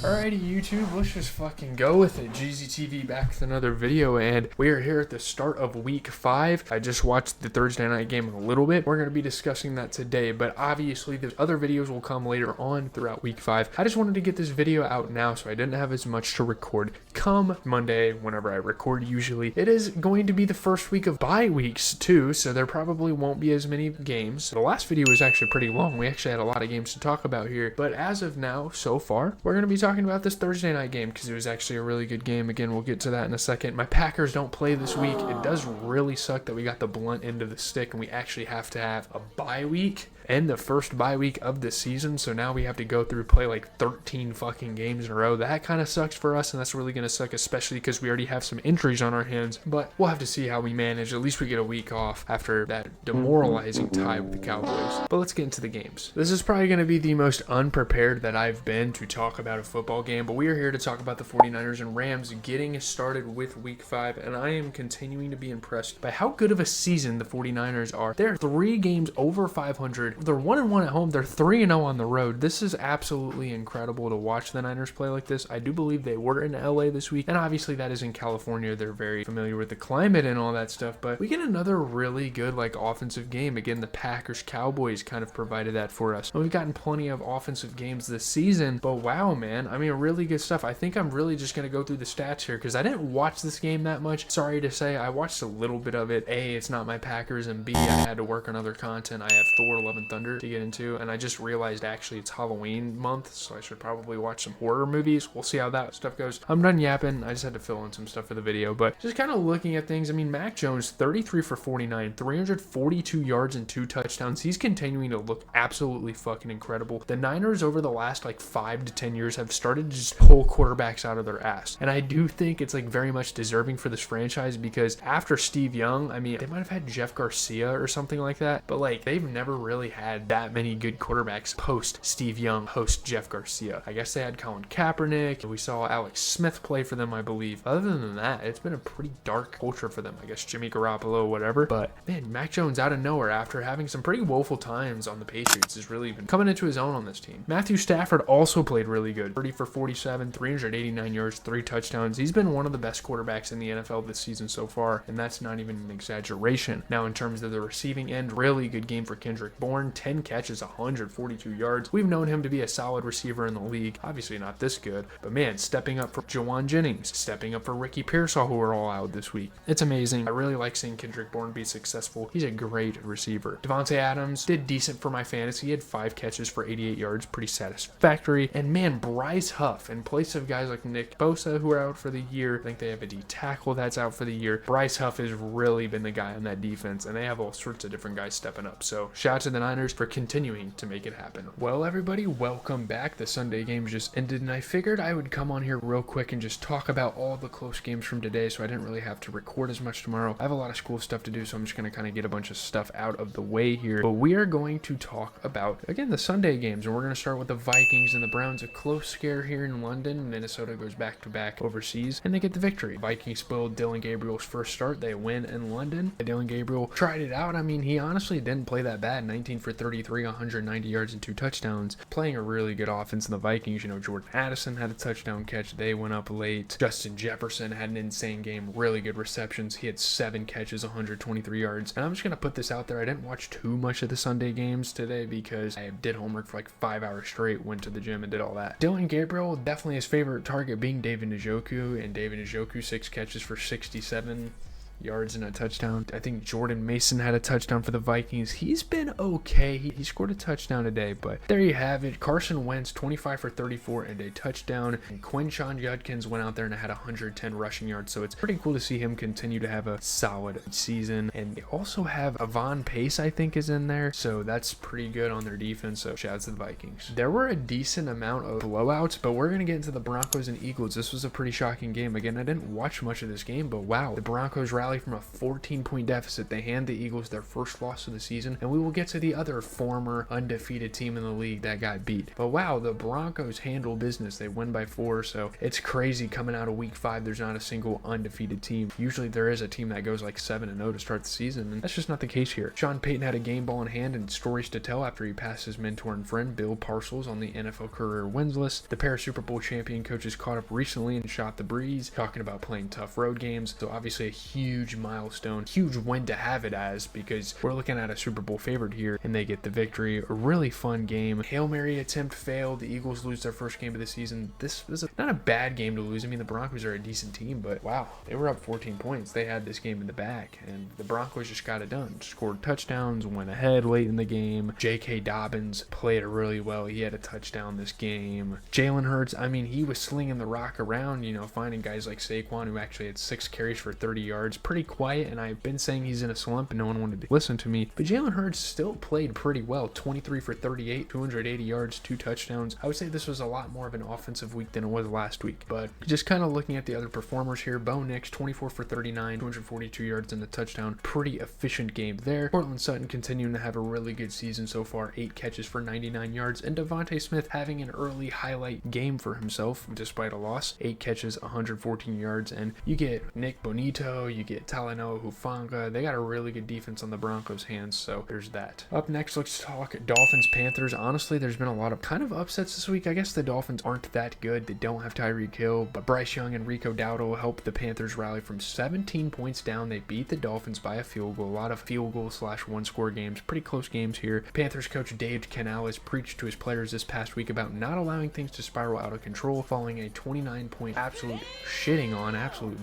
Alrighty, YouTube, let's just fucking go with it. GZTV back with another video, and we are here at the start of week 5. I just watched the Thursday night game a little bit. We're going to be discussing that today, but obviously the other videos will come later on throughout week 5. I just wanted to get this video out now, so I didn't have as much to record come Monday, whenever I record usually. It is going to be the first week of bye weeks too, so there probably won't be as many games. The last video was actually pretty long. We actually had a lot of games to talk about here, but as of now, so far, we're going to be talking about this Thursday night game because it was actually a really good game. Again, we'll get to that in a second. My Packers don't play this week. It does really suck that we got the blunt end of the stick and we actually have to have a bye week and the first bye week of the season, so now we have to go through play like 13 fucking games in a row. That kind of sucks for us, and that's really going to suck, especially because we already have some injuries on our hands, but we'll have to see how we manage. At least we get a week off after that demoralizing tie with the Cowboys. But let's get into the games. This is probably going to be the most unprepared that I've been to talk about a football game, but we are here to talk about the 49ers and Rams getting started with week 5, and I am continuing to be impressed by how good of a season the 49ers are. They're 3 games over 500. They're 1-1 at home. They're 3-0 on the road. This is absolutely incredible to watch the Niners play like this. I do believe they were in LA this week, and obviously that is in California. They're very familiar with the climate and all that stuff, but we get another really good offensive game. Again, the Packers Cowboys kind of provided that for us. We've gotten plenty of offensive games this season, but wow, man, I mean, really good stuff. I think I'm really just going to go through the stats here because I didn't watch this game that much. Sorry to say, I watched a little bit of it. A, it's not my Packers, and B, I had to work on other content. I have Thor: Love and Thunder to get into, and I just realized actually it's Halloween month, so I should probably watch some horror movies. We'll see how that stuff goes. I'm done yapping. I just had to fill in some stuff for the video, but just kind of looking at things. I mean, Mac Jones, 33 for 49, 342 yards and 2 touchdowns. He's continuing to look absolutely fucking incredible. The Niners over the last 5 to 10 years have started to just pull quarterbacks out of their ass, and I do think it's very much deserving for this franchise because after Steve Young, I mean, they might have had Jeff Garcia or something like that, but they've never really had that many good quarterbacks post Steve Young, post Jeff Garcia. I guess they had Colin Kaepernick. We saw Alex Smith play for them, I believe. Other than that, it's been a pretty dark culture for them. I guess Jimmy Garoppolo, whatever. But man, Mac Jones out of nowhere after having some pretty woeful times on the Patriots has really been coming into his own on this team. Matthew Stafford also played really good. 30 for 47, 389 yards, 3 touchdowns. He's been one of the best quarterbacks in the NFL this season so far, and that's not even an exaggeration. Now, in terms of the receiving end, really good game for Kendrick Bourne. 10 catches, 142 yards. We've known him to be a solid receiver in the league. Obviously not this good, but man, stepping up for Jawan Jennings, stepping up for Ricky Pearsall, who are all out this week. It's amazing. I really like seeing Kendrick Bourne be successful. He's a great receiver. Devontae Adams did decent for my fantasy. He had 5 catches for 88 yards, pretty satisfactory. And man, Bryce Huff, in place of guys like Nick Bosa, who are out for the year, I think they have a D tackle that's out for the year. Bryce Huff has really been the guy on that defense, and they have all sorts of different guys stepping up. So shout out to the Niners for continuing to make it happen. Well, everybody, welcome back. The Sunday games just ended, and I figured I would come on here real quick and just talk about all the close games from today, so I didn't really have to record as much tomorrow. I have a lot of school stuff to do, so I'm just going to kind of get a bunch of stuff out of the way here. But we are going to talk about, again, the Sunday games, and we're going to start with the Vikings and the Browns. A close scare here in London. Minnesota goes back-to-back overseas, and they get the victory. Vikings spoiled Dylan Gabriel's first start. They win in London. Dylan Gabriel tried it out. I mean, he honestly didn't play that bad. 19 for 33, 190 yards and 2 touchdowns. Playing a really good offense in the Vikings. Jordan Addison had a touchdown catch. They went up late. Justin Jefferson had an insane game. Really good receptions. He had 7 catches, 123 yards. And I'm just going to put this out there. I didn't watch too much of the Sunday games today because I did homework for 5 hours straight, went to the gym and did all that. Dylan Gabriel, definitely his favorite target being David Njoku, and David Njoku, 6 catches for 67 yards and a touchdown. I think Jordan Mason had a touchdown for the Vikings. He's been okay. He scored a touchdown today, but there you have it. Carson Wentz, 25 for 34 and a touchdown. And Quinshon Judkins went out there and had 110 rushing yards, so it's pretty cool to see him continue to have a solid season. And they also have Avon Pace, I think, is in there, so that's pretty good on their defense, so shout out to the Vikings. There were a decent amount of blowouts, but we're going to get into the Broncos and Eagles. This was a pretty shocking game. Again, I didn't watch much of this game, but wow, the Broncos rallied rally from a 14-point deficit. They hand the Eagles their first loss of the season, and we will get to the other former undefeated team in the league that got beat. But wow, the Broncos handle business. They win by 4, so it's crazy coming out of week 5. There's not a single undefeated team. Usually there is a team that goes like 7-0 to start the season, and that's just not the case here. Sean Payton had a game ball in hand and stories to tell after he passed his mentor and friend Bill Parcells on the NFL career wins list. The pair of Super Bowl champion coaches caught up recently and shot the breeze, talking about playing tough road games. So obviously a huge milestone, huge win to have it as, because we're looking at a Super Bowl favorite here and they get the victory. A really fun game. Hail Mary attempt failed. The Eagles lose their first game of the season. This was not a bad game to lose. I mean, the Broncos are a decent team, but wow, they were up 14 points. They had this game in the bag, and the Broncos just got it done. Scored touchdowns, went ahead late in the game. J.K. Dobbins played really well. He had a touchdown this game. Jalen Hurts, I mean, he was slinging the rock around, you know, finding guys like Saquon, who actually had 6 carries for 30 yards. Pretty quiet, and I've been saying he's in a slump and no one wanted to listen to me. But Jalen Hurts still played pretty well. 23 for 38, 280 yards, 2 touchdowns. I would say this was a lot more of an offensive week than it was last week. But just kind of looking at the other performers here, Bo Nix, 24 for 39, 242 yards and a touchdown. Pretty efficient game there. Cortland Sutton continuing to have a really good season so far, 8 catches for 99 yards, and Devontae Smith having an early highlight game for himself despite a loss. 8 catches, 114 yards, and you get Nick Bonito, you get Talanoa Hufanga. They got a really good defense on the Broncos' hands, so there's that. Up next, let's talk Dolphins-Panthers. Honestly, there's been a lot of kind of upsets this week. I guess the Dolphins aren't that good. They don't have Tyreek Hill, but Bryce Young and Rico Dowdle helped the Panthers rally from 17 points down. They beat the Dolphins by a field goal. A lot of field goal / one-score games. Pretty close games here. Panthers coach Dave Canales preached to his players this past week about not allowing things to spiral out of control following a 29-point absolute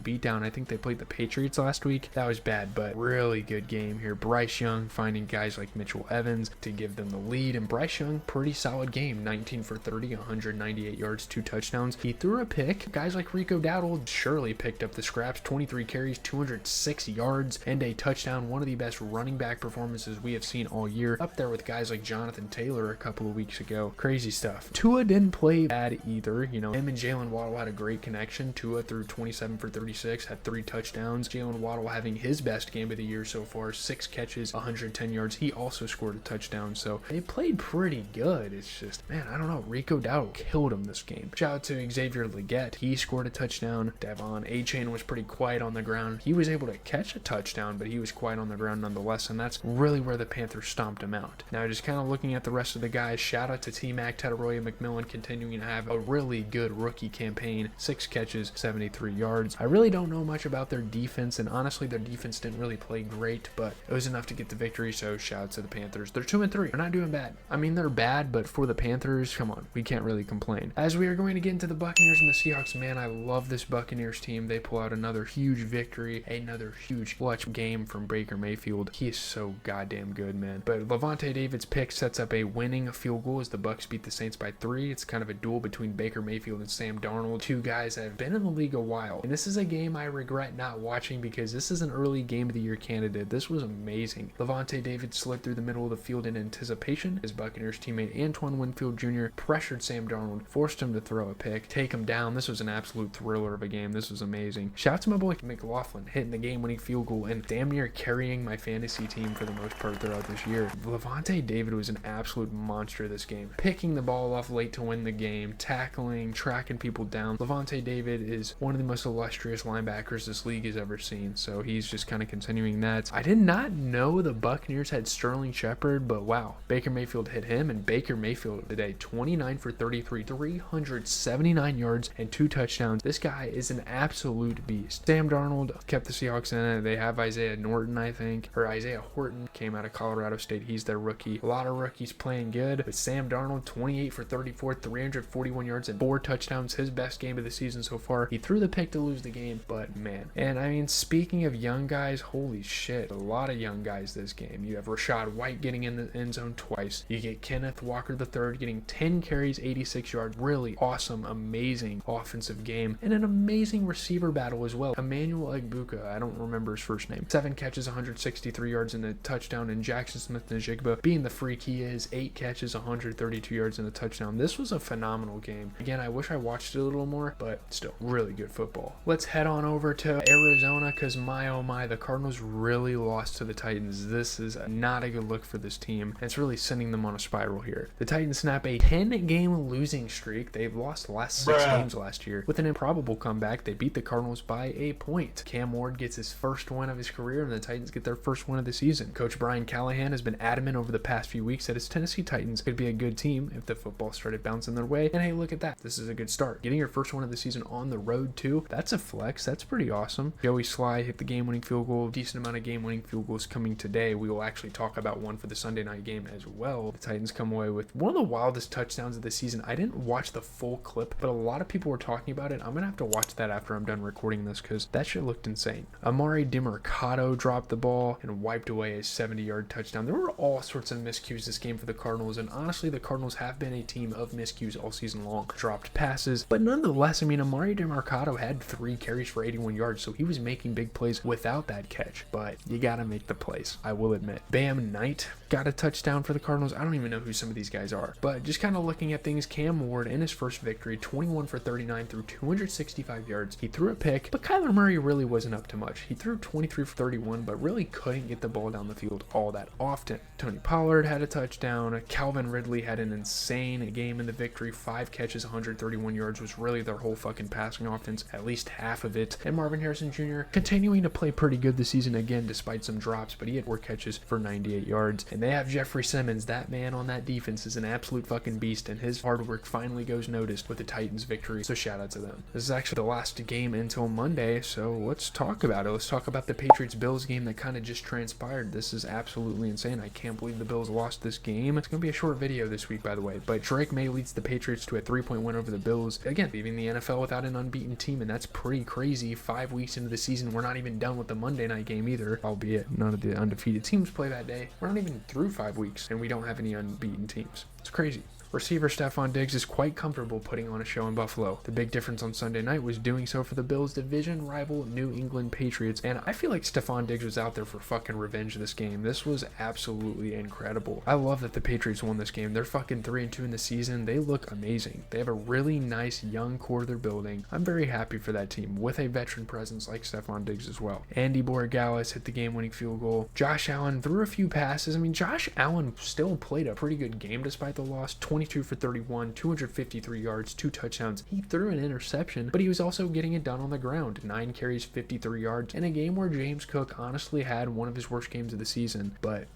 beatdown. I think they played the Patriots last week. That was bad, but really good game here. Bryce Young finding guys like Mitchell Evans to give them the lead, and Bryce Young, pretty solid game. 19 for 30, 198 yards, 2 touchdowns. He threw a pick. Guys like Rico Dowdle surely picked up the scraps. 23 carries, 206 yards, and a touchdown. One of the best running back performances we have seen all year. Up there with guys like Jonathan Taylor a couple of weeks ago. Crazy stuff. Tua didn't play bad either. You know, him and Jalen Waddle had a great connection. Tua threw 27 for 36, had 3 touchdowns. Jalen Waddle having his best game of the year so far. 6 catches, 110 yards. He also scored a touchdown, so they played pretty good. It's just, man, I don't know. Rico Dowdle killed him this game. Shout out to Xavier Legette. He scored a touchdown. Devon A-Chain was pretty quiet on the ground. He was able to catch a touchdown, but he was quiet on the ground nonetheless, and that's really where the Panthers stomped him out. Now, just kind of looking at the rest of the guys, shout out to T-Mac, Tataroya McMillan continuing to have a really good rookie campaign. 6 catches, 73 yards. I really don't know much about their defense, and honestly, their defense didn't really play great, but it was enough to get the victory, so shout out to the Panthers. They're 2-3. They're not doing bad. I mean, they're bad, but for the Panthers, come on, we can't really complain. As we are going to get into the Buccaneers and the Seahawks, man, I love this Buccaneers team. They pull out another huge victory, another huge clutch game from Baker Mayfield. He is so goddamn good, man. But Levante David's pick sets up a winning field goal as the Bucs beat the Saints by 3. It's kind of a duel between Baker Mayfield and Sam Darnold, 2 guys that have been in the league a while. And this is a game I regret not watching because this is an early game of the year candidate. This was amazing. Levante David slid through the middle of the field in anticipation. His Buccaneers teammate Antoine Winfield Jr. pressured Sam Darnold, forced him to throw a pick, take him down. This was an absolute thriller of a game. This was amazing. Shout out to my boy McLaughlin hitting the game-winning field goal and damn near carrying my fantasy team for the most part throughout this year. Levante David was an absolute monster this game. Picking the ball off late to win the game, tackling, tracking people down. Levante David is one of the most illustrious linebackers this league has ever seen, so he's just kind of continuing that. I did not know the Buccaneers had Sterling Shepard, but wow, Baker Mayfield hit him, and Baker Mayfield today, 29 for 33, 379 yards, and 2 touchdowns. This guy is an absolute beast. Sam Darnold kept the Seahawks in it. They have Isaiah Norton, I think, or Isaiah Horton, came out of Colorado State. He's their rookie. A lot of rookies playing good, but Sam Darnold, 28 for 34, 341 yards, and 4 touchdowns. His best game of the season so far. He threw the pick to lose the game, but man. And I mean, speaking of young guys, holy shit, a lot of young guys this game. You have Rashad White getting in the end zone twice. You get Kenneth Walker III getting 10 carries, 86 yards. Really awesome, amazing offensive game, and an amazing receiver battle as well. Emmanuel Egbuka, I don't remember his first name. 7 catches, 163 yards and a touchdown, and Jackson Smith-Njigba, being the freak he is, 8 catches, 132 yards and a touchdown. This was a phenomenal game. Again, I wish I watched it a little more, but still, really good football. Let's head on over to Arizona because my oh my, the Cardinals really lost to the Titans. This is not a good look for this team. It's really sending them on a spiral here. The Titans snap a 10-game losing streak. They've lost the last 6 games last year. With an improbable comeback, they beat the Cardinals by a point. Cam Ward gets his first win of his career, and the Titans get their first win of the season. Coach Brian Callahan has been adamant over the past few weeks that his Tennessee Titans could be a good team if the football started bouncing their way. And hey, look at that. This is a good start. Getting your first win of the season on the road too, that's a flex. That's pretty awesome. Joey Sly hit the game-winning field goal. Decent amount of game-winning field goals coming today. We will actually talk about one for the Sunday night game as well. The Titans come away with one of the wildest touchdowns of the season. I didn't watch the full clip, but a lot of people were talking about it. I'm gonna have to watch that after I'm done recording this because that shit looked insane. Amari DiMercato dropped the ball and wiped away a 70-yard touchdown. There were all sorts of miscues this game for the Cardinals, and honestly, the Cardinals have been a team of miscues all season long. Dropped passes, but nonetheless, I mean, Amari DiMercato had 3 carries for 81 yards, so he was making big plays without that catch, but you gotta make the plays, I will admit. Bam Knight got a touchdown for the Cardinals. I don't even know who some of these guys are, but just kind of looking at things, Cam Ward in his first victory, 21 for 39 through 265 yards. He threw a pick, but Kyler Murray really wasn't up to much. He threw 23 for 31, but really couldn't get the ball down the field all that often. Tony Pollard had a touchdown. Calvin Ridley had an insane game in the victory. 5 catches, 131 yards was really their whole fucking passing offense, at least half of it. And Marvin Harrison Jr. continuing to play pretty good this season again, despite some drops, but he had 4 catches for 98 yards. And they have Jeffrey Simmons. That man on that defense is an absolute fucking beast, and his hard work finally goes noticed with the Titans victory. So shout out to them. This is actually the last game until Monday, so let's talk about it. Let's talk about the Patriots-Bills game that kind of just transpired. This is absolutely insane. I can't believe the Bills lost this game. It's going to be a short video this week, by the way, but Drake May leads the Patriots to a 3-point win over the Bills. Again, leaving the NFL without an unbeaten team, and that's pretty crazy. 5 weeks into the season, we're not even done with the Monday night game either, albeit none of the undefeated teams play that day. We're not even through 5 weeks, and we don't have any unbeaten teams. It's crazy. Receiver Stephon Diggs is quite comfortable putting on a show in Buffalo. The big difference on Sunday night was doing so for the Bills' division rival New England Patriots, and I feel like Stephon Diggs was out there for fucking revenge this game. This was absolutely incredible. I love that the Patriots won this game. They're fucking 3-2 in the season. They look amazing. They have a really nice young core they're building. I'm very happy for that team with a veteran presence like Stephon Diggs as well. Andy Borregales hit the game-winning field goal. Josh Allen threw a few passes. I mean, Josh Allen still played a pretty good game despite the loss. 22 for 31, 253 yards, 2 touchdowns. He threw an interception, but he was also getting it done on the ground. 9 carries, 53 yards, in a game where James Cook honestly had one of his worst games of the season, but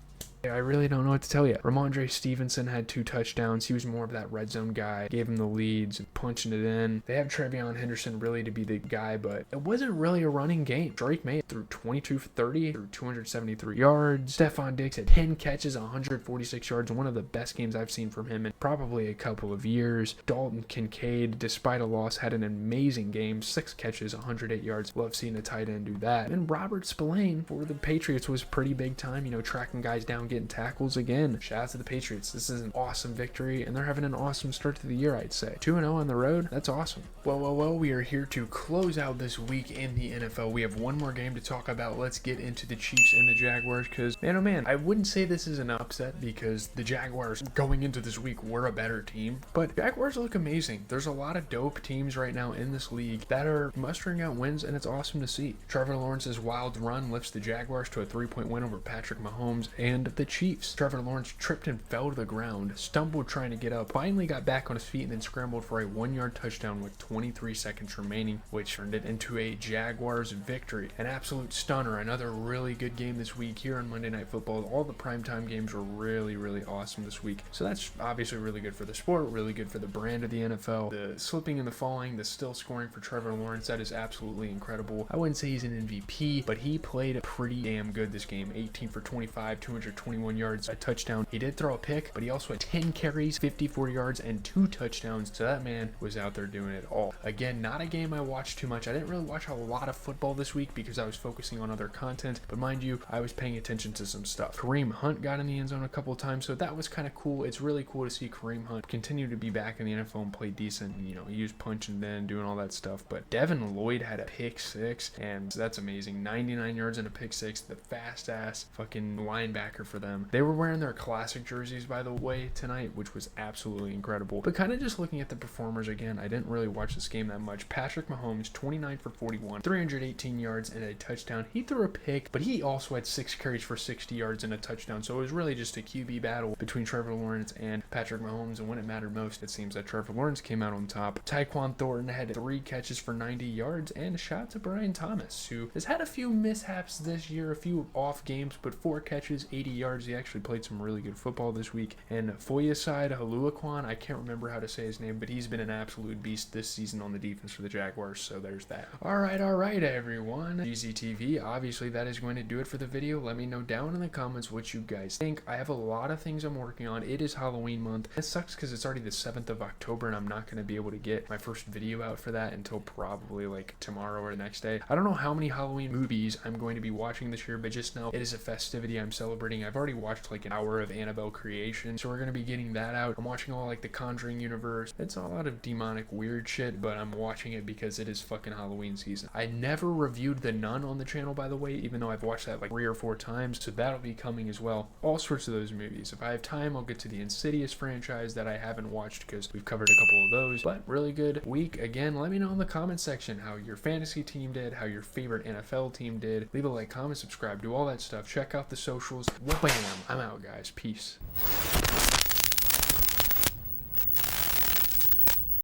I really don't know what to tell you. Ramondre Stevenson had 2 touchdowns. He was more of that red zone guy. Gave him the leads and punching it in. They have Trevion Henderson really to be the guy, but it wasn't really a running game. Drake May threw 22 for 30 through 273 yards. Stephon Diggs had 10 catches, 146 yards. One of the best games I've seen from him in probably a couple of years. Dalton Kincaid, despite a loss, had an amazing game. 6 catches, 108 yards. Love seeing a tight end do that. And Robert Spillane for the Patriots was pretty big time, tracking guys down, getting tackles again. Shout out to the Patriots. This is an awesome victory, and they're having an awesome start to the year, I'd say. 2-0 on the road. That's awesome. Well, we are here to close out this week in the NFL. We have one more game to talk about. Let's get into the Chiefs and the Jaguars, because, man, oh man, I wouldn't say this is an upset because the Jaguars going into this week were a better team, but Jaguars look amazing. There's a lot of dope teams right now in this league that are mustering out wins, and it's awesome to see. Trevor Lawrence's wild run lifts the Jaguars to a 3-point win over Patrick Mahomes and the Chiefs. Trevor Lawrence tripped and fell to the ground, stumbled trying to get up, finally got back on his feet, and then scrambled for a 1-yard touchdown with 23 seconds remaining, which turned it into a Jaguars victory. An absolute stunner. Another really good game this week here on Monday Night Football. All the primetime games were really, really awesome this week. So that's obviously really good for the sport, really good for the brand of the NFL. The slipping and the falling, the still scoring for Trevor Lawrence, that is absolutely incredible. I wouldn't say he's an MVP, but he played pretty damn good this game. 18 for 25, 221 yards, a touchdown. He did throw a pick, but he also had 10 carries, 54 yards, and 2 touchdowns. So that man was out there doing it all. Again, not a game I watched too much. I didn't really watch a lot of football this week because I was focusing on other content, but mind you, I was paying attention to some stuff. Kareem Hunt got in the end zone a couple of times, so that was kind of cool. It's really cool to see Kareem Hunt continue to be back in the NFL and play decent. He was punching then, doing all that stuff, but Devin Lloyd had a pick 6, and that's amazing. 99 yards and a pick 6, the fast ass fucking linebacker for them. They were wearing their classic jerseys, by the way, tonight, which was absolutely incredible. But kind of just looking at the performers again, I didn't really watch this game that much. Patrick Mahomes, 29 for 41, 318 yards and a touchdown. He threw a pick, but he also had 6 carries for 60 yards and a touchdown. So it was really just a QB battle between Trevor Lawrence and Patrick Mahomes. And when it mattered most, it seems that Trevor Lawrence came out on top. Tyquan Thornton had 3 catches for 90 yards, and a shout to Brian Thomas, who has had a few mishaps this year, a few off games, but 4 catches, 80 yards. He actually played some really good football this week. And Foyeside Haluakwan, I can't remember how to say his name, but he's been an absolute beast this season on the defense for the Jaguars, so there's that. All right, everyone. GZTV, obviously that is going to do it for the video. Let me know down in the comments what you guys think. I have a lot of things I'm working on. It is Halloween month. It sucks because it's already the 7th of October, and I'm not going to be able to get my first video out for that until probably like tomorrow or the next day. I don't know how many Halloween movies I'm going to be watching this year, but just know it is a festivity I'm celebrating. I've already watched like an hour of Annabelle Creation, so we're going to be getting that out. I'm watching all like the Conjuring universe. It's a lot of demonic weird shit, but I'm watching it because it is fucking Halloween season. I never reviewed The Nun on the channel, by the way, even though I've watched that like 3 or 4 times, so that'll be coming as well. All sorts of those movies. If I have time, I'll get to the Insidious franchise that I haven't watched because we've covered a couple of those. But really good week. Again, let me know in the comment section how your fantasy team did, how your favorite NFL team did. Leave a like, comment, subscribe, do all that stuff. Check out the socials. Wham! I'm out, guys. Peace.